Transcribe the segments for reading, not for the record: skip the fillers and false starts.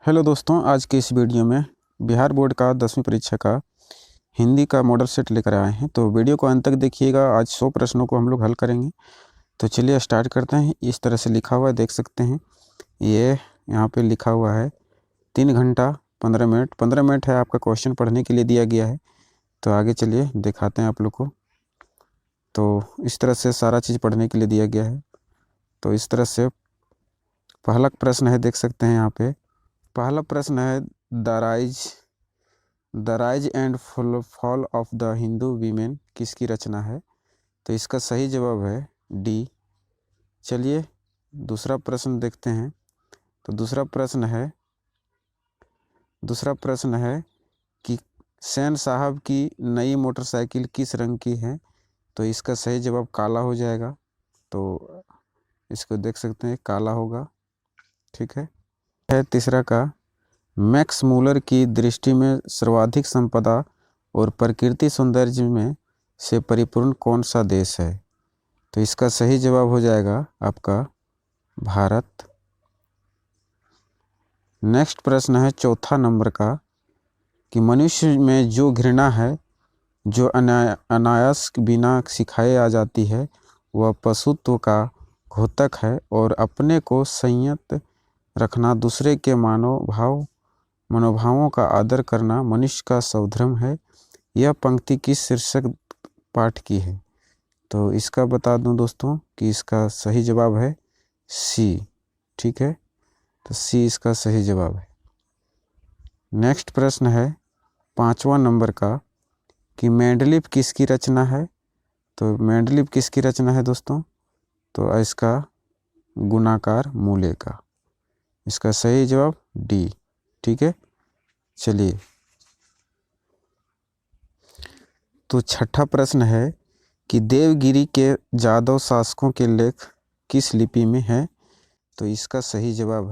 Hello दोस्तों, आज के इस वीडियो में बिहार बोर्ड का 10वीं परीक्षा का हिंदी का मॉडल सेट लेकर आए हैं। तो वीडियो को अंत तक देखिएगा। आज 100 प्रश्नों को हम लोग हल करेंगे। तो चलिए स्टार्ट करते हैं। इस तरह से लिखा हुआ है, देख सकते हैं। ये यहाँ पे लिखा हुआ है 3 घंटा 15 मिनट। 15 मिनट है आपका क्वेश्चन पढ़ने के लिए दिया गया है। तो आगे चलिए दिखाते हैं आप लोग को। तो इस तरह से सारा चीज़ पढ़ने के लिए दिया गया है। तो इस तरह से पहला प्रश्न है, देख सकते हैं यहाँ पे। पहला प्रश्न है the rise and fall of the Hindu women किसकी रचना है? तो इसका सही जवाब है डी। चलिए दूसरा प्रश्न देखते हैं। तो दूसरा प्रश्न है कि सैन साहब की नई मोटरसाइकिल किस रंग की है? तो इसका सही जवाब काला हो जाएगा। तो इसको देख सकते हैं, काला होगा। ठीक है तीसरा का, मैक्स मूलर की दृष्टि में सर्वाधिक संपदा और प्रकृति सौंदर्य में से परिपूर्ण कौन सा देश है? तो इसका सही जवाब हो जाएगा आपका भारत। नेक्स्ट प्रश्न है चौथा नंबर का कि मनुष्य में जो घृणा है जो अनायास बिना सिखाए आ जाती है वह पशुत्व का घोतक है, और अपने को संयत रखना, दूसरे के मनोभावों का आदर करना मनुष्य का स्वधर्म है। यह पंक्ति किस शीर्षक पाठ की है? तो इसका बता दूं दोस्तों कि इसका सही जवाब है सी। ठीक है, तो सी इसका सही जवाब है। नेक्स्ट प्रश्न है 5वां नंबर का कि मेंडलीव किसकी रचना है? तो मेंडलीव किसकी रचना है दोस्तों? तो इसका गुणाकार मूल्य का। इसका सही जवाब डी। ठीक है, चलिए तो छठा प्रश्न है कि देवगिरी के जादव शासकों के लेख किस लिपि में है? तो इसका सही जवाब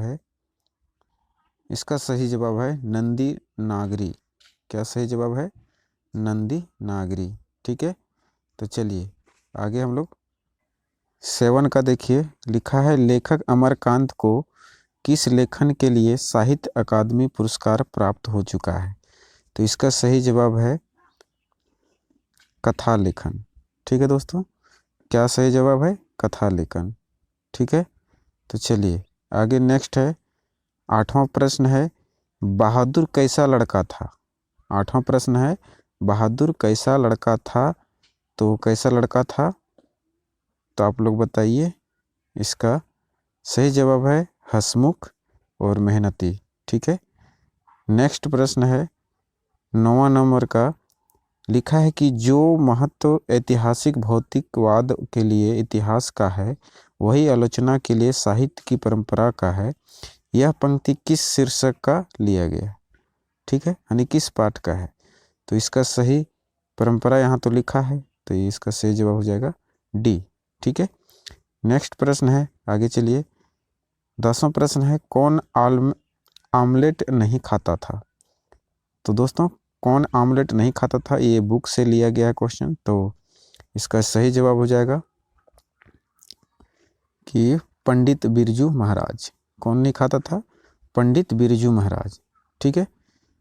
है नंदी नागरी। क्या सही जवाब है? नंदी नागरी। ठीक है, तो चलिए आगे हम लोग 7 का देखिए। लिखा है लेखक अमरकांत को किस लेखन के लिए साहित्य अकादमी पुरस्कार प्राप्त हो चुका है? तो इसका सही जवाब है कथा लेखन। ठीक है दोस्तों, क्या सही जवाब है? कथा लेखन। ठीक है, तो चलिए आगे नेक्स्ट है 8वां प्रश्न है बहादुर कैसा लड़का था? 8वां प्रश्न है बहादुर कैसा लड़का था? तो कैसा लड़का था? तो आप लोग बताइए। इसका सही जवाब है हंसमुख और मेहनती। ठीक है, नेक्स्ट प्रश्न है 9वां नंबर का। लिखा है कि जो महत्व ऐतिहासिक भौतिकवाद के लिए इतिहास का है वही आलोचना के लिए साहित्य की परंपरा का है। यह पंक्ति किस शीर्षक का लिया गया? ठीक है, यानी किस पाठ का है? तो इसका सही परंपरा यहाँ तो लिखा है, तो ये इसका सही जवाब हो जाएगा डी। ठीक है, नेक्स्ट प्रश्न है, आगे चलिए। 10वां प्रश्न है कौन आमलेट नहीं खाता था? तो दोस्तों कौन आमलेट नहीं खाता था, ये बुक से लिया गया है क्वेश्चन। तो इसका सही जवाब हो जाएगा कि पंडित बिरजू महाराज। कौन नहीं खाता था? पंडित बिरजू महाराज। ठीक है,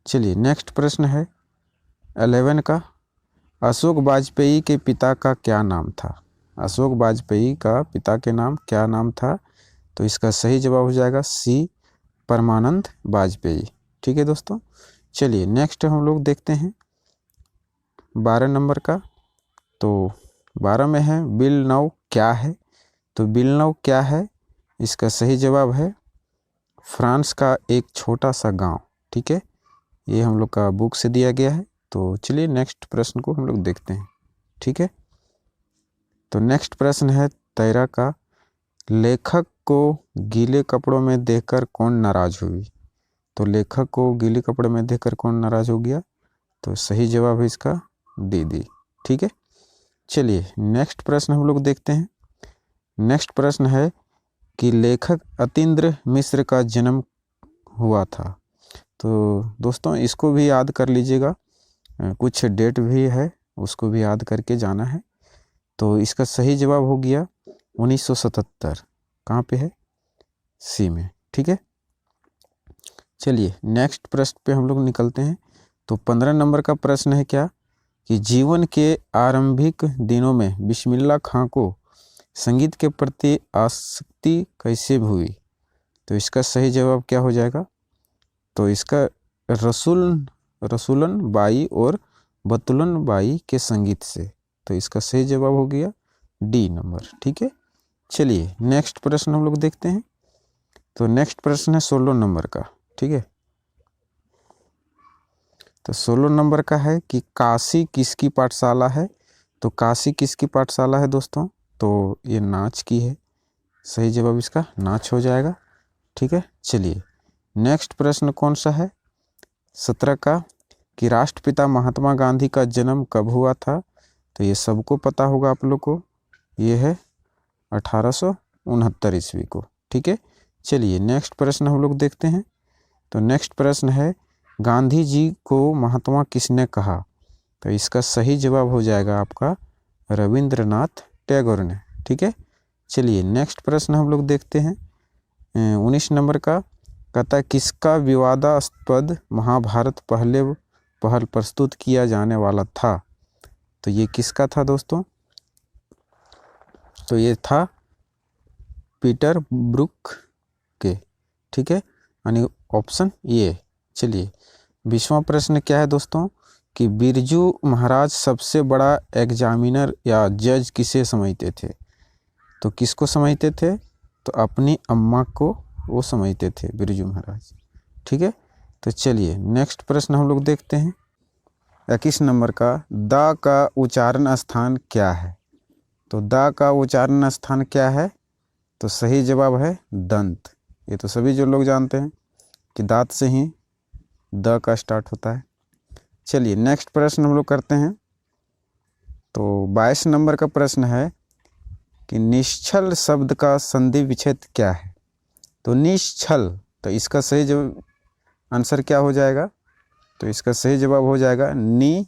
चलिए नेक्स्ट प्रश्न है 11 का। अशोक वाजपेयी के पिता का क्या नाम था? अशोक वाजपेयी का पिता के नाम क्या नाम था? तो इसका सही जवाब हो जाएगा सी, परमानंद वाजपेयी। ठीक है दोस्तों, चलिए नेक्स्ट हम लोग देखते हैं 12 नंबर का। तो 12 में है बिलनौ क्या है? तो बिलनौ क्या है? इसका सही जवाब है फ्रांस का एक छोटा सा गांव। ठीक है, ये हम लोग का बुक से दिया गया है। तो चलिए नेक्स्ट प्रश्न को हम लोग देखते हैं। ठीक है, तो नेक्स्ट प्रश्न है 13 का। लेखक को गीले कपड़ों में देखकर कौन नाराज हुई? तो लेखक को गीले कपड़े में देखकर कौन नाराज हो गया? तो सही जवाब है इसका दीदी। ठीक है, चलिए नेक्स्ट प्रश्न हम लोग देखते हैं। नेक्स्ट प्रश्न है कि लेखक अतीन्द्र मिश्र का जन्म हुआ था। तो दोस्तों इसको भी याद कर लीजिएगा, कुछ डेट भी है उसको भी याद करके जाना है। तो इसका सही जवाब हो गया 1977। कहाँ पे है? सी में। ठीक है, चलिए नेक्स्ट प्रश्न पे हम लोग निकलते हैं। तो 15 नंबर का प्रश्न है क्या कि जीवन के आरंभिक दिनों में बिस्मिल्लाह खां को संगीत के प्रति आसक्ति कैसे हुई? तो इसका सही जवाब क्या हो जाएगा? तो इसका रसूलन बाई और बतुलन बाई के संगीत से। तो इसका सही जवाब हो गया डी नंबर। ठीक है, चलिए नेक्स्ट प्रश्न हम लोग देखते हैं। तो नेक्स्ट प्रश्न है 16 नंबर का। ठीक है, तो 16 नंबर का है कि काशी किसकी पाठशाला है? तो काशी किसकी पाठशाला है दोस्तों? तो ये नाच की है। सही जवाब इसका नाच हो जाएगा। ठीक है, चलिए नेक्स्ट प्रश्न कौन सा है 17 का कि राष्ट्रपिता महात्मा गांधी का जन्म कब हुआ था? तो ये सबको पता होगा आप लोग को, ये है 1869 ईस्वी को। ठीक है, चलिए नेक्स्ट प्रश्न हम लोग देखते हैं। तो नेक्स्ट प्रश्न है गांधी जी को महात्मा किसने कहा? तो इसका सही जवाब हो जाएगा आपका रविंद्रनाथ टैगोर ने। ठीक है, चलिए नेक्स्ट प्रश्न हम लोग देखते हैं 19 नंबर का। कहता है किसका विवादास्पद महाभारत पहल प्रस्तुत किया जाने वाला था? तो ये किसका था दोस्तों? तो ये था पीटर ब्रुक के। ठीक है, यानी ऑप्शन ए। चलिए 20वां प्रश्न क्या है दोस्तों कि बिरजू महाराज सबसे बड़ा एग्जामिनर या जज किसे समझते थे? तो किसको समझते थे? तो अपनी अम्मा को वो समझते थे बिरजू महाराज। ठीक है, तो चलिए नेक्स्ट प्रश्न हम लोग देखते हैं 21 नंबर का। द का उच्चारण स्थान क्या है? तो द का उच्चारण स्थान क्या है? तो सही जवाब है दंत। ये तो सभी जो लोग जानते हैं कि दांत से ही द का स्टार्ट होता है। चलिए नेक्स्ट प्रश्न हम लोग करते हैं। तो 22 नंबर का प्रश्न है कि निश्चल शब्द का संधि विच्छेद क्या है? तो निश्चल, तो इसका सही जवाब आंसर क्या हो जाएगा? तो इसका सही जवाब हो जाएगा नी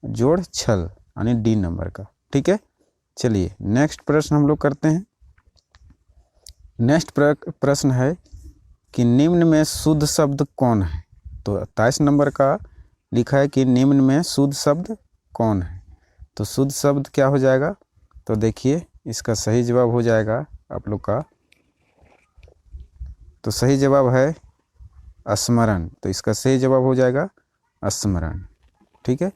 जोड़ छल, यानी डी नंबर का। ठीक है, चलिए नेक्स्ट प्रश्न हम लोग करते हैं। नेक्स्ट प्रश्न है कि निम्न में शुद्ध शब्द कौन है? तो 23 नंबर का लिखा है कि निम्न में शुद्ध शब्द कौन है? तो शुद्ध शब्द क्या हो जाएगा? तो देखिए इसका सही जवाब हो जाएगा आप लोग का, तो सही जवाब है स्मरण। तो इसका सही जवाब हो जाएगा स्मरण। ठीक है,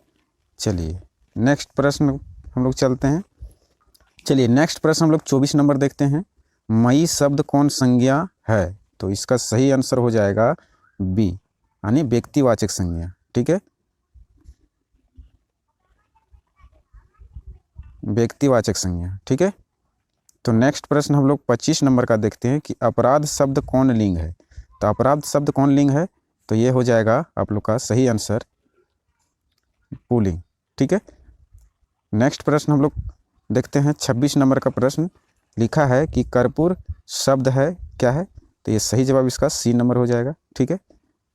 चलिए नेक्स्ट प्रश्न हम लोग चलते हैं। चलिए नेक्स्ट प्रश्न हम लोग 24 नंबर देखते हैं। मई शब्द कौन संज्ञा है? तो इसका सही आंसर हो जाएगा बी, यानी व्यक्तिवाचक संज्ञा। ठीक है, व्यक्तिवाचक संज्ञा। ठीक है, तो नेक्स्ट प्रश्न हम लोग 25 नंबर का देखते हैं कि अपराध शब्द कौन लिंग है? तो अपराध शब्द कौन लिंग है? तो ये हो जाएगा आप लोग का सही आंसर पुल्लिंग। ठीक है, नेक्स्ट प्रश्न हम लोग देखते हैं 26 नंबर का प्रश्न। लिखा है कि कर्पूर शब्द है क्या है? तो ये सही जवाब इसका सी नंबर हो जाएगा। ठीक है,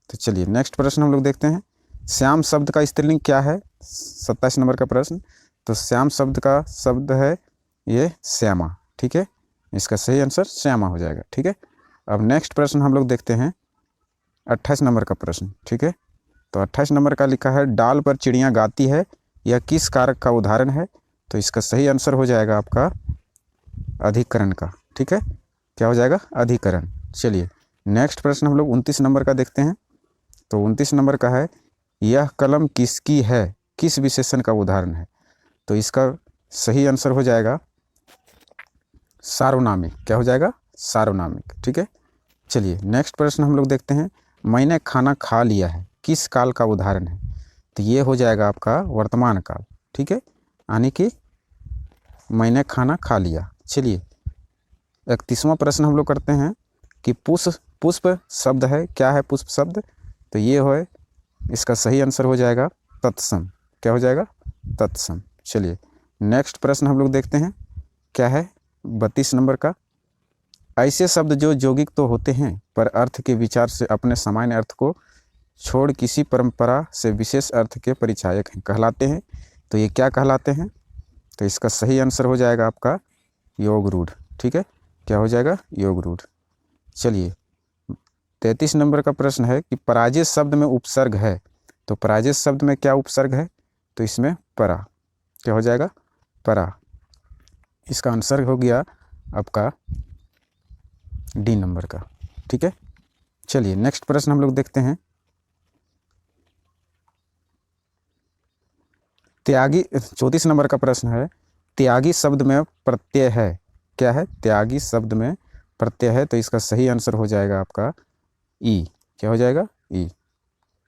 तो चलिए नेक्स्ट प्रश्न हम लोग देखते हैं। श्याम शब्द का स्त्रीलिंग क्या है? 27 नंबर का प्रश्न। तो श्याम शब्द का शब्द है ये श्यामा। ठीक है, इसका सही आंसर श्यामा हो जाएगा। ठीक है, अब नेक्स्ट प्रश्न हम लोग देखते हैं 28 नंबर का प्रश्न। ठीक है, तो 28 नंबर का लिखा है डाल पर चिड़ियाँ गाती है, यह किस कारक का उदाहरण है? तो इसका सही आंसर हो जाएगा आपका अधिकरण का। ठीक है, क्या हो जाएगा? अधिकरण। चलिए नेक्स्ट प्रश्न हम लोग 29 नंबर का देखते हैं। तो 29 नंबर का है यह कलम किसकी है, किस विशेषण का उदाहरण है? तो इसका सही आंसर हो जाएगा सार्वनामिक। क्या हो जाएगा? सार्वनामिक। ठीक है, चलिए नेक्स्ट प्रश्न हम लोग देखते हैं। मैंने खाना खा लिया है किस काल का उदाहरण है? तो ये हो जाएगा आपका वर्तमान काल। ठीक है, यानी कि मैंने खाना खा लिया। चलिए 31वां प्रश्न हम लोग करते हैं कि पुष्प शब्द है क्या है? पुष्प शब्द, तो ये हो इसका सही आंसर हो जाएगा तत्सम। क्या हो जाएगा? तत्सम। चलिए नेक्स्ट प्रश्न हम लोग देखते हैं क्या है 32 नंबर का। ऐसे शब्द जो यौगिक तो होते हैं पर अर्थ के विचार से अपने सामान्य अर्थ को छोड़ किसी परंपरा से विशेष अर्थ के परिचायक हैं कहलाते हैं। तो ये क्या कहलाते हैं? तो इसका सही आंसर हो जाएगा आपका योग रूढ़। ठीक है, क्या हो जाएगा? योग रूढ़। चलिए 33 नंबर का प्रश्न है कि पराजित शब्द में उपसर्ग है, तो पराजित शब्द में क्या उपसर्ग है, तो इसमें परा, क्या हो जाएगा, परा। इसका आंसर हो गया आपका डी नंबर का। ठीक है, चलिए नेक्स्ट प्रश्न हम लोग देखते हैं। त्यागी, 34 नंबर का प्रश्न है, त्यागी शब्द में प्रत्यय है, क्या है, त्यागी शब्द में प्रत्यय है, तो इसका सही आंसर हो जाएगा आपका ई, क्या हो जाएगा, ई।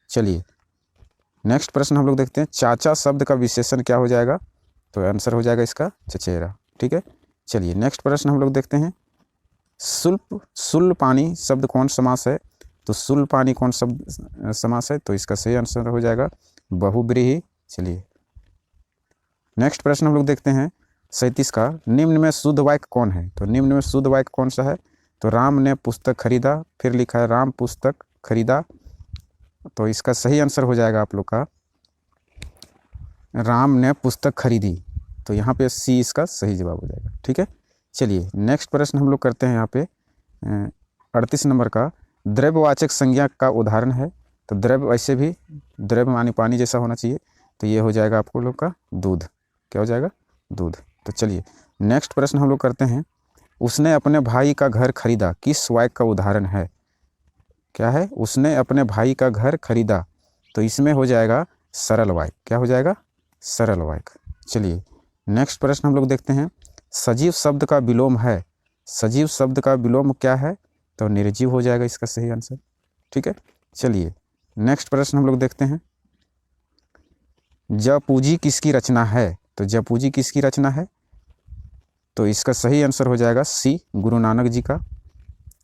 चलिए नेक्स्ट प्रश्न हम लोग देखते हैं। चाचा शब्द का विशेषण क्या हो जाएगा, तो आंसर हो जाएगा इसका चचेरा। ठीक है, चलिए नेक्स्ट प्रश्न हम लोग देखते हैं। सुल्पानी शब्द कौन समास है, तो सुल्पानी कौन शब्द समास है, तो इसका सही आंसर हो जाएगा बहुब्रीहि। चलिए नेक्स्ट प्रश्न हम लोग देखते हैं 37 का। निम्न में शुद्ध वाक्य कौन है, तो निम्न में शुद्ध वाक्य कौन सा है, तो राम ने पुस्तक खरीदा, फिर लिखा है राम पुस्तक खरीदा, तो इसका सही आंसर हो जाएगा आप लोग का राम ने पुस्तक खरीदी, तो यहाँ पे सी इसका सही जवाब हो जाएगा। ठीक है, चलिए नेक्स्ट प्रश्न हम लोग करते हैं यहाँ पे 38 नंबर का। द्रव्यवाचक संज्ञा का उदाहरण है, तो द्रव्य वैसे भी द्रव्य मानी पानी जैसा होना चाहिए, तो ये हो जाएगा आपको लोग का दूध, क्या हो जाएगा, दूध। तो चलिए नेक्स्ट प्रश्न हम लोग करते हैं। उसने अपने भाई का घर खरीदा किस वाक्य का उदाहरण है, क्या है, उसने अपने भाई का घर खरीदा, तो इसमें हो जाएगा सरल वाक्य, क्या हो जाएगा, सरल वाक्य। चलिए नेक्स्ट प्रश्न हम लोग देखते हैं। सजीव शब्द का विलोम है, सजीव शब्द का विलोम क्या है, तो निर्जीव हो जाएगा इसका सही आंसर। ठीक है, चलिए नेक्स्ट प्रश्न हम लोग देखते हैं। जपूजी किसकी रचना है, तो जपूजी किसकी रचना है, तो इसका सही आंसर हो जाएगा सी, गुरु नानक जी का,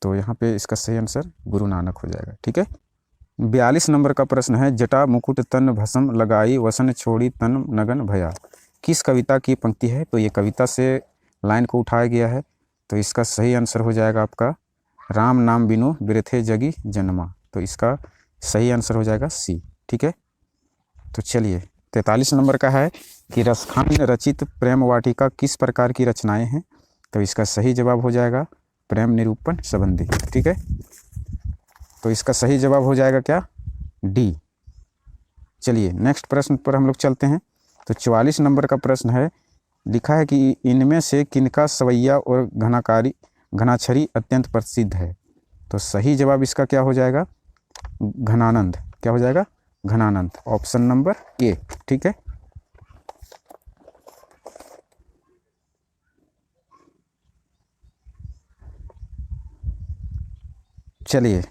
तो यहाँ पे इसका सही आंसर गुरु नानक हो जाएगा। ठीक है, 42 नंबर का प्रश्न है। जटा मुकुट तन भस्म लगाई वसन छोड़ी तन नगन भया, किस कविता की पंक्ति है, तो ये कविता से लाइन को उठाया गया है, तो इसका सही आंसर हो जाएगा आपका राम नाम बिनु बिरथे जगी जन्मा, तो इसका सही आंसर हो जाएगा सी। ठीक है, तो चलिए 43 नंबर का है कि रसखान रचित प्रेम वाटिका किस प्रकार की रचनाएं हैं, तो इसका सही जवाब हो जाएगा प्रेम निरूपण संबंधी। ठीक है, तो इसका सही जवाब हो जाएगा क्या, डी। चलिए नेक्स्ट प्रश्न पर हम लोग चलते हैं। तो 44 नंबर का प्रश्न है, लिखा है कि इनमें से किनका सवैया और घनाक्षरी अत्यंत प्रसिद्ध है, तो सही जवाब इसका क्या हो जाएगा, घनानंद, क्या हो जाएगा, घनानंद, ऑप्शन नंबर ए। ठीक है, चलिए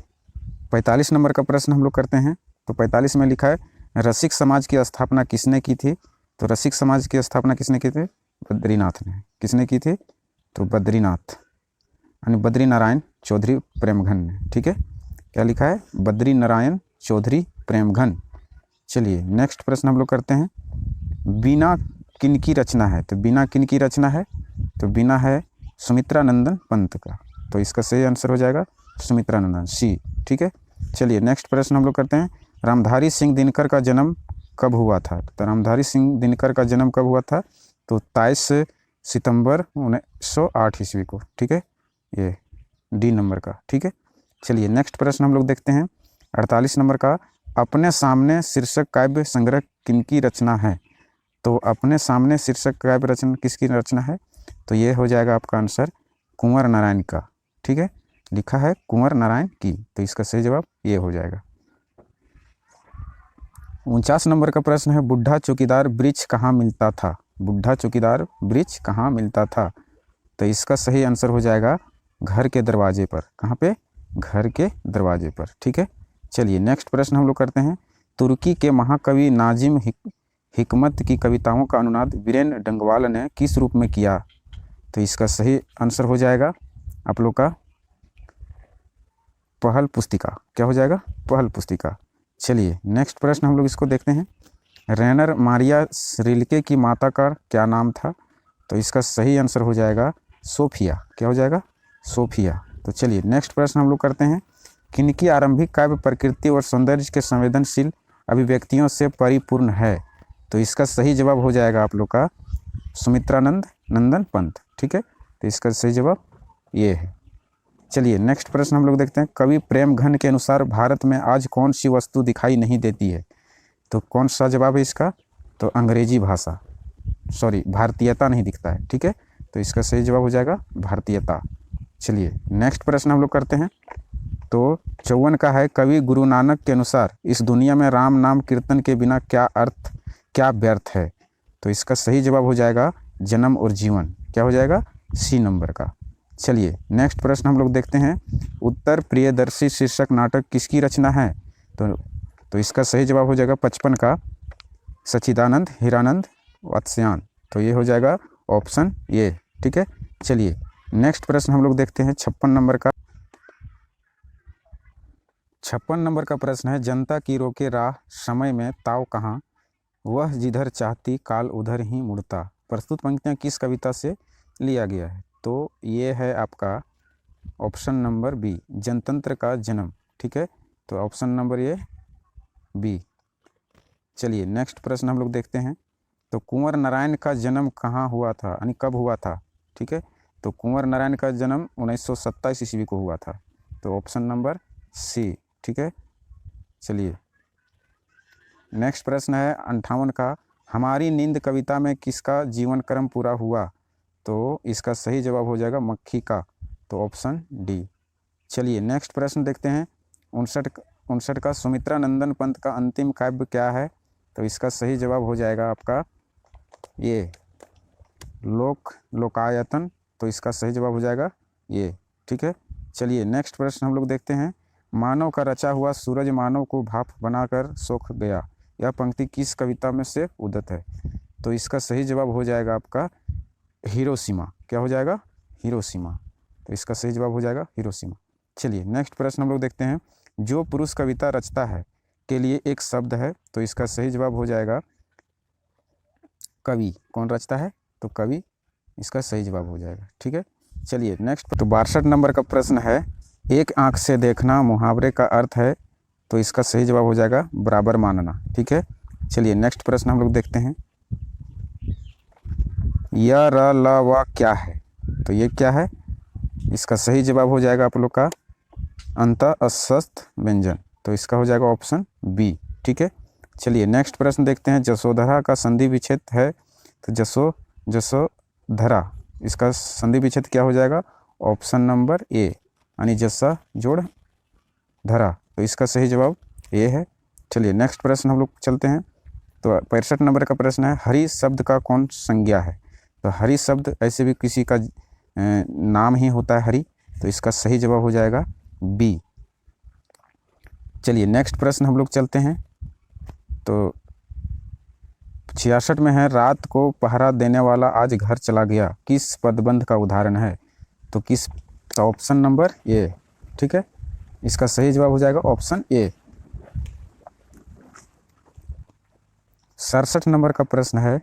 45 नंबर का प्रश्न हम लोग करते हैं। तो 45 में लिखा है रसिक समाज की स्थापना किसने की थी, तो रसिक समाज की स्थापना किसने की थी, बद्रीनाथ ने, किसने की थी, तो बद्रीनाथ यानी बद्री नारायण चौधरी प्रेमघन ने। ठीक है, क्या लिखा है, बद्री नारायण चौधरी प्रेमघन। चलिए नेक्स्ट प्रश्न हम लोग करते हैं। बीना किन की रचना है, तो बीना किन की रचना है, तो बीना है सुमित्रा नंदन पंत का, तो इसका सही आंसर हो जाएगा सुमित्रा नंदन, सी। ठीक है, चलिए नेक्स्ट प्रश्न हम लोग करते हैं। रामधारी सिंह दिनकर का जन्म कब हुआ था, तो रामधारी सिंह दिनकर का जन्म कब हुआ था, तो 23 सितंबर 1908 ईस्वी को। ठीक है, ये डी नंबर का। ठीक है, चलिए नेक्स्ट प्रश्न हम लोग देखते हैं 48 नंबर का। अपने सामने शीर्षक काव्य संग्रह किनकी रचना है, तो अपने सामने शीर्षक काव्य रचना किसकी रचना है, तो ये हो जाएगा आपका आंसर कुंवर नारायण का। ठीक है, लिखा है कुंवर नारायण की, तो इसका सही जवाब ये हो जाएगा। 49 नंबर का प्रश्न है। बुढ़ा चौकीदार वृक्ष कहाँ मिलता था, बुढ़ा चौकीदार वृक्ष कहाँ मिलता था, तो इसका सही आंसर हो जाएगा घर के दरवाजे पर, कहाँ पे, घर के दरवाजे पर। ठीक है, चलिए नेक्स्ट प्रश्न हम लोग करते हैं। तुर्की के महाकवि नाजिम हिकमत की कविताओं का अनुवाद वीरेन डंगवाल ने किस रूप में किया, तो इसका सही आंसर हो जाएगा आप लोग का पहल पुस्तिका, क्या हो जाएगा, पहल पुस्तिका। चलिए नेक्स्ट प्रश्न हम लोग इसको देखते हैं। रेनर मारिया रिल्के की माता का क्या नाम था, तो इसका सही आंसर हो जाएगा सोफिया, क्या हो जाएगा, सोफिया। तो चलिए नेक्स्ट प्रश्न हम लोग करते हैं। किनकी आरंभिक काव्य प्रकृति और सौंदर्य के संवेदनशील अभिव्यक्तियों से परिपूर्ण है, तो इसका सही जवाब हो जाएगा आप लोग का सुमित्रानंद नंदन पंत। ठीक है, तो इसका सही जवाब ये है। चलिए नेक्स्ट प्रश्न हम लोग देखते हैं। कवि प्रेम घन के अनुसार भारत में आज कौन सी वस्तु दिखाई नहीं देती है? तो कौन सा जवाब है इसका? तो अंग्रेजी भाषा, सॉरी भारतीयता नहीं दिखता है, ठीक है। तो इसका सही जवाब हो जाएगा भारतीयता। चलिए नेक्स्ट प्रश्न हम लोग करते हैं। तो 54 का है, कवि गुरु नानक के अनुसार इस दुनिया में राम नाम कीर्तन के बिना क्या व्यर्थ है? तो इसका सही जवाब हो जाएगा जन्म और जीवन। क्या हो जाएगा? सी नंबर का। चलिए नेक्स्ट प्रश्न हम लोग देखते हैं। उत्तर प्रियदर्शी शीर्षक नाटक किसकी रचना है? तो इसका सही जवाब हो जाएगा 55 का सच्चिदानंद हीरानंद वात्स्यायन। तो ये हो जाएगा ऑप्शन ए, ठीक है। चलिए नेक्स्ट प्रश्न हम लोग देखते हैं 56 नंबर का। 56 नंबर का प्रश्न है, जनता की रोके राह समय में ताव कहाँ, वह जिधर चाहती काल उधर ही मुड़ता। प्रस्तुत पंक्तियाँ किस कविता से लिया गया है? तो ये है आपका ऑप्शन नंबर बी, जनतंत्र का जन्म, ठीक है। तो ऑप्शन नंबर ये बी। चलिए नेक्स्ट प्रश्न हम लोग देखते हैं। तो कुंवर नारायण का जन्म कहाँ हुआ था, यानी कब हुआ था, ठीक है। तो कुंवर नारायण का जन्म 1927 ईस्वी को हुआ था। तो ऑप्शन नंबर सी, ठीक है। चलिए नेक्स्ट प्रश्न है 58 का, हमारी नींद कविता में किसका जीवन क्रम पूरा हुआ? तो इसका सही जवाब हो जाएगा मक्खी का। तो ऑप्शन डी। चलिए नेक्स्ट प्रश्न देखते हैं 59 का, सुमित्रा नंदन पंत का अंतिम काव्य क्या है? तो इसका सही जवाब हो जाएगा आपका ये लोकायतन। तो इसका सही जवाब हो जाएगा ये, ठीक है। चलिए नेक्स्ट प्रश्न हम लोग देखते हैं। मानव का रचा हुआ सूरज मानव को भाप बनाकर सोख गया, यह पंक्ति किस कविता में से उद्धत है? तो इसका सही जवाब हो जाएगा आपका हिरोशिमा। क्या हो जाएगा? हिरोशिमा। तो इसका सही जवाब हो जाएगा हिरोशिमा। चलिए नेक्स्ट प्रश्न हम लोग देखते हैं। जो पुरुष कविता रचता है के लिए एक शब्द है, तो इसका सही जवाब हो जाएगा कवि। कौन रचता है? तो कवि इसका सही जवाब हो जाएगा, ठीक है। चलिए नेक्स्ट। तो 62 नंबर का प्रश्न है, एक आंख से देखना मुहावरे का अर्थ है, तो इसका सही जवाब हो जाएगा बराबर मानना, ठीक है। चलिए नेक्स्ट प्रश्न हम लोग देखते हैं। य र ल व क्या है? तो ये क्या है? इसका सही जवाब हो जाएगा आप लोग का अंत अस्वस्थ व्यंजन। तो इसका हो जाएगा ऑप्शन बी, ठीक है। चलिए नेक्स्ट प्रश्न देखते हैं। जसोधरा का संधि विच्छेद है, तो जसोधरा, इसका संधि विच्छेद क्या हो जाएगा? ऑप्शन नंबर ए, यानी जसा जोड़ धरा। तो इसका सही जवाब ए है। चलिए नेक्स्ट प्रश्न हम लोग चलते हैं। तो 65 नंबर का प्रश्न है, हरि शब्द का कौन संज्ञा है? तो हरि शब्द ऐसे भी किसी का नाम ही होता है हरि। तो इसका सही जवाब हो जाएगा बी। चलिए नेक्स्ट प्रश्न हम लोग चलते हैं। तो 66 में है, रात को पहरा देने वाला आज घर चला गया, किस पदबंध का उदाहरण है? तो किस? तो ऑप्शन नंबर ए, ठीक है। इसका सही जवाब हो जाएगा ऑप्शन ए। 67 नंबर का प्रश्न है,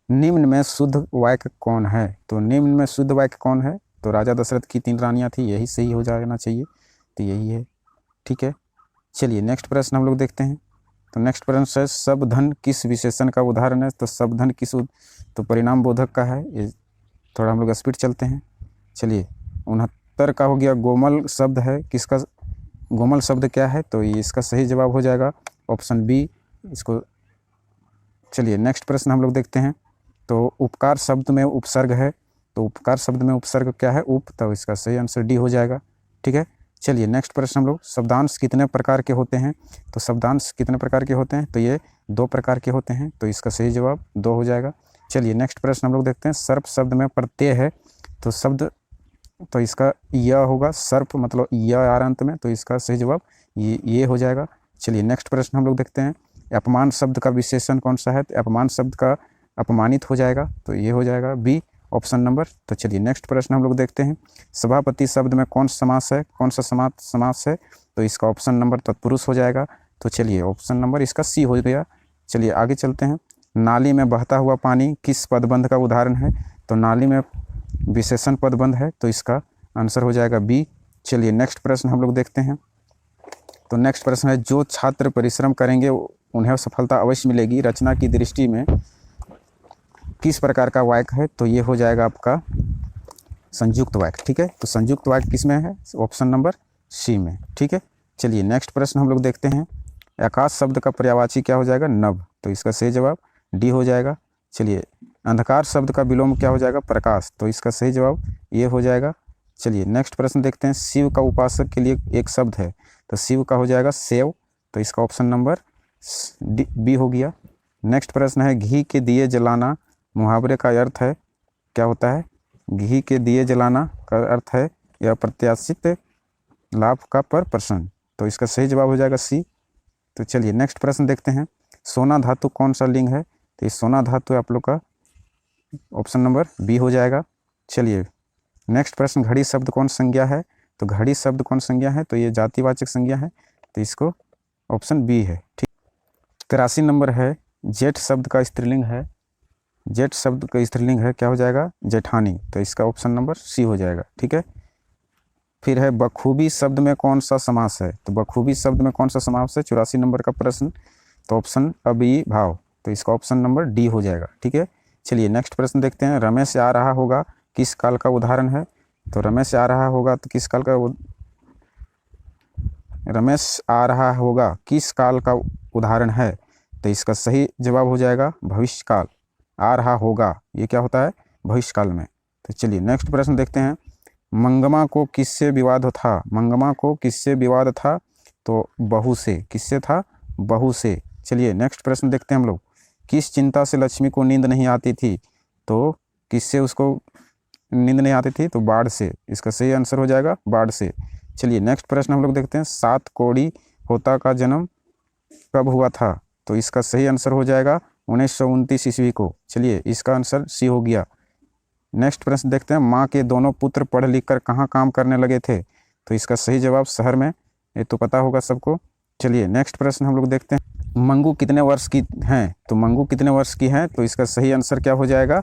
निम्न में शुद्ध वाक्य कौन है? तो निम्न में शुद्ध वाक्य कौन है? तो राजा दशरथ की 3 रानियां थी, यही सही हो जाना चाहिए। तो यही है, ठीक है। चलिए नेक्स्ट प्रश्न हम लोग देखते हैं। तो नेक्स्ट प्रश्न है, सब धन किस विशेषण का उदाहरण है? तो सब धन किस तो परिणाम बोधक का है। ये थोड़ा हम लोग स्पीड चलते हैं। चलिए 69 का हो गया, गोमल शब्द है, किसका? गोमल शब्द क्या है? तो ये इसका सही जवाब हो जाएगा ऑप्शन बी इसको। चलिए नेक्स्ट प्रश्न हम लोग देखते हैं। तो उपकार शब्द में उपसर्ग है, तो उपकार शब्द में उपसर्ग क्या है? उप। तो इसका सही आंसर डी हो जाएगा, ठीक है। चलिए नेक्स्ट प्रश्न हम लोग, शब्दांश कितने प्रकार के होते हैं? तो शब्दांश कितने प्रकार के होते हैं? तो ये 2 प्रकार के होते हैं। तो इसका सही जवाब 2 हो जाएगा। चलिए नेक्स्ट प्रश्न हम लोग देखते हैं। सर्प शब्द में प्रत्यय है, तो शब्द, तो इसका य होगा, सर्प मतलब य आ रहा अंत में, तो इसका सही जवाब ये हो जाएगा। चलिए नेक्स्ट प्रश्न हम लोग देखते हैं। अपमान शब्द का विशेषण कौन सा है? तो अपमान शब्द का अपमानित हो जाएगा, तो ये हो जाएगा बी, ऑप्शन नंबर। तो चलिए नेक्स्ट प्रश्न हम लोग देखते हैं। सभापति शब्द में कौन समास है? कौन सा समास है? तो इसका ऑप्शन नंबर तत्पुरुष हो जाएगा। तो चलिए ऑप्शन नंबर इसका सी हो गया। चलिए आगे चलते हैं। नाली में बहता हुआ पानी किस पदबंध का उदाहरण है? तो नाली में विशेषण पदबंध है, तो इसका आंसर हो जाएगा बी। चलिए नेक्स्ट प्रश्न हम लोग देखते हैं। तो नेक्स्ट प्रश्न है, जो छात्र परिश्रम करेंगे उन्हें सफलता अवश्य मिलेगी, रचना की दृष्टि में किस प्रकार का वाक्य है? तो ये हो जाएगा आपका संयुक्त वाक्य, ठीक है। तो संयुक्त वाक्य किस में है, ऑप्शन नंबर सी में, ठीक है। चलिए नेक्स्ट प्रश्न हम लोग देखते हैं। आकाश शब्द का पर्यायवाची क्या हो जाएगा, नभ, तो इसका सही जवाब डी हो जाएगा। चलिए अंधकार शब्द का विलोम क्या हो जाएगा, प्रकाश, तो इसका सही जवाब ये हो जाएगा। चलिए नेक्स्ट प्रश्न देखते हैं। शिव का उपासक के लिए एक शब्द है, तो शिव का हो जाएगा सेव, तो इसका ऑप्शन नंबर बी हो गया। नेक्स्ट प्रश्न है, घी के दिए जलाना मुहावरे का अर्थ है, क्या होता है, घी के दिए जलाना का अर्थ है यह प्रत्याशित लाभ का पर प्रसन्न, तो इसका सही जवाब हो जाएगा सी। तो चलिए नेक्स्ट प्रश्न देखते हैं। सोना धातु कौन सा लिंग है, तो ये सोना धातु आप लोग का ऑप्शन नंबर बी हो जाएगा। चलिए नेक्स्ट प्रश्न, घड़ी शब्द कौन संज्ञा है, तो घड़ी शब्द कौन संज्ञा है, तो ये जातिवाचक संज्ञा है, तो इसको ऑप्शन बी है, ठीक। 83 नंबर है, जेठ शब्द का स्त्रीलिंग है, जेठ शब्द का स्त्रीलिंग है, क्या हो जाएगा, जेठानी, तो इसका ऑप्शन नंबर सी हो जाएगा, ठीक है। फिर है बखूबी शब्द में कौन सा समास है, तो बखूबी शब्द में कौन सा समास है, 84 नंबर का प्रश्न, तो ऑप्शन अभिभाव, तो इसका ऑप्शन नंबर डी हो जाएगा, ठीक है। चलिए नेक्स्ट प्रश्न देखते हैं। रमेश आ रहा होगा किस काल का उदाहरण है, तो रमेश आ रहा होगा तो किस काल का, रमेश आ रहा होगा किस काल का उदाहरण है, तो इसका सही जवाब हो जाएगा भविष्य काल। आ रहा होगा ये क्या होता है, भविष्य काल में। तो चलिए नेक्स्ट प्रश्न देखते हैं। मंगमा को किससे विवाद था, मंगमा को किससे विवाद था, तो बहू से, किससे था, बहू से। चलिए नेक्स्ट प्रश्न देखते हैं हम लोग। किस चिंता से लक्ष्मी को नींद नहीं आती थी, तो किससे उसको नींद नहीं आती थी, तो बाढ़ से, इसका सही आंसर हो जाएगा बाढ़ से। चलिए नेक्स्ट प्रश्न हम लोग देखते हैं। सात कोड़ी होता का जन्म कब हुआ था, तो इसका सही आंसर हो जाएगा 1929 ईस्वी को। चलिए इसका आंसर सी हो गया। नेक्स्ट प्रश्न देखते हैं। माँ के दोनों पुत्र पढ़ लिख कर कहाँ काम करने लगे थे, तो इसका सही जवाब शहर में, ये तो पता होगा सबको। चलिए नेक्स्ट प्रश्न हम लोग देखते हैं। मंगू कितने वर्ष की हैं, तो मंगू कितने वर्ष की हैं, तो इसका सही आंसर क्या हो जाएगा,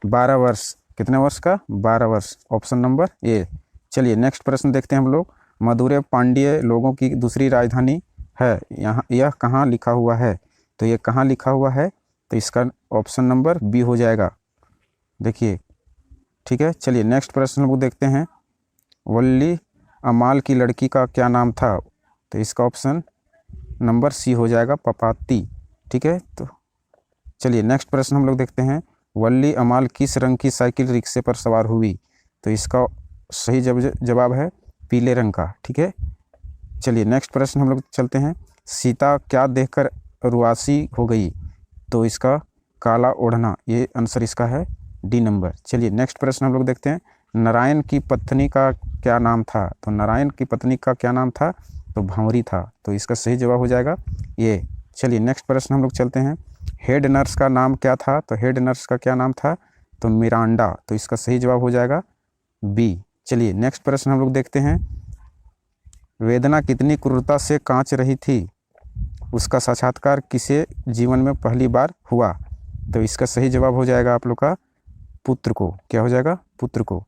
12 वर्ष। कितने वर्ष का, 12 वर्ष, ऑप्शन नंबर ए। चलिए नेक्स्ट प्रश्न देखते हैं हम लोग। मदुरै पांड्य लोगों की दूसरी राजधानी है, यहाँ यह कहाँ लिखा हुआ है, तो ये कहाँ लिखा हुआ है, तो इसका ऑप्शन नंबर बी हो जाएगा, देखिए, ठीक है। चलिए नेक्स्ट प्रश्न हम लोग देखते हैं। वल्ली अमाल की लड़की का क्या नाम था, तो इसका ऑप्शन नंबर सी हो जाएगा पपाती, ठीक है। तो चलिए नेक्स्ट प्रश्न हम लोग देखते हैं। वल्ली अमाल किस रंग की साइकिल रिक्शे पर सवार हुई, तो इसका सही जवाब है पीले रंग का, ठीक है। चलिए नेक्स्ट प्रश्न हम लोग चलते हैं। सीता क्या देखकर रुआसी हो गई, तो इसका काला ओढ़ना, ये आंसर इसका है डी नंबर। चलिए नेक्स्ट प्रश्न हम लोग देखते हैं। नारायण की पत्नी का क्या नाम था, तो नारायण की पत्नी का क्या नाम था, तो भंवरी था, तो इसका सही जवाब हो जाएगा ये। चलिए नेक्स्ट प्रश्न हम लोग चलते हैं। हेड नर्स का नाम क्या था, तो हेड नर्स का क्या नाम था, तो मिरांडा, तो इसका सही जवाब हो जाएगा बी। चलिए नेक्स्ट प्रश्न हम लोग देखते हैं। वेदना कितनी क्रूरता से कांच रही थी, उसका साक्षात्कार किसे जीवन में पहली बार हुआ, तो इसका सही जवाब हो जाएगा आप लोग का पुत्र को, क्या हो जाएगा, पुत्र को,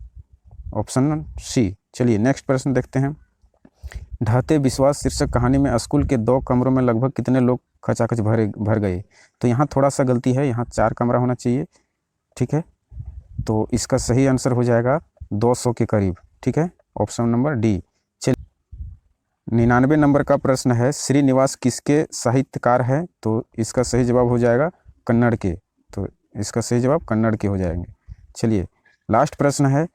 ऑप्शन सी। चलिए नेक्स्ट प्रश्न देखते हैं। ढहते विश्वास शीर्षक कहानी में स्कूल के 2 कमरों में लगभग कितने लोग खचाखच भर गए, तो यहाँ थोड़ा सा गलती है, यहाँ 4 कमरा होना चाहिए, ठीक है। तो इसका सही आंसर हो जाएगा 200 के करीब, ठीक है, ऑप्शन नंबर डी। चलिए 99 नंबर का प्रश्न है। श्रीनिवास किसके साहित्यकार हैं, तो इसका सही जवाब हो जाएगा कन्नड़ के, तो इसका सही जवाब कन्नड़ के हो जाएंगे। चलिए लास्ट प्रश्न है।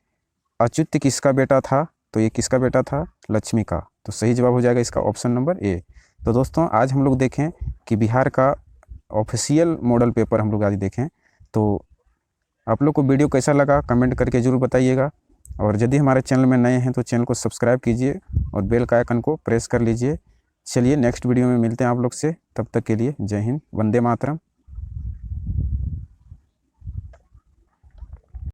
अच्युत किसका बेटा था, तो ये किसका बेटा था, लक्ष्मी का, तो सही जवाब हो जाएगा इसका ऑप्शन नंबर ए। तो दोस्तों आज हम लोग देखें कि बिहार का ऑफिशियल मॉडल पेपर हम लोग आज देखें, तो आप लोग को वीडियो कैसा लगा कमेंट करके ज़रूर बताइएगा, और यदि हमारे चैनल में नए हैं तो चैनल को सब्सक्राइब कीजिए और बेल का आइकन को प्रेस कर लीजिए। चलिए नेक्स्ट वीडियो में मिलते हैं आप लोग से, तब तक के लिए जय हिंद, वंदे मातरम।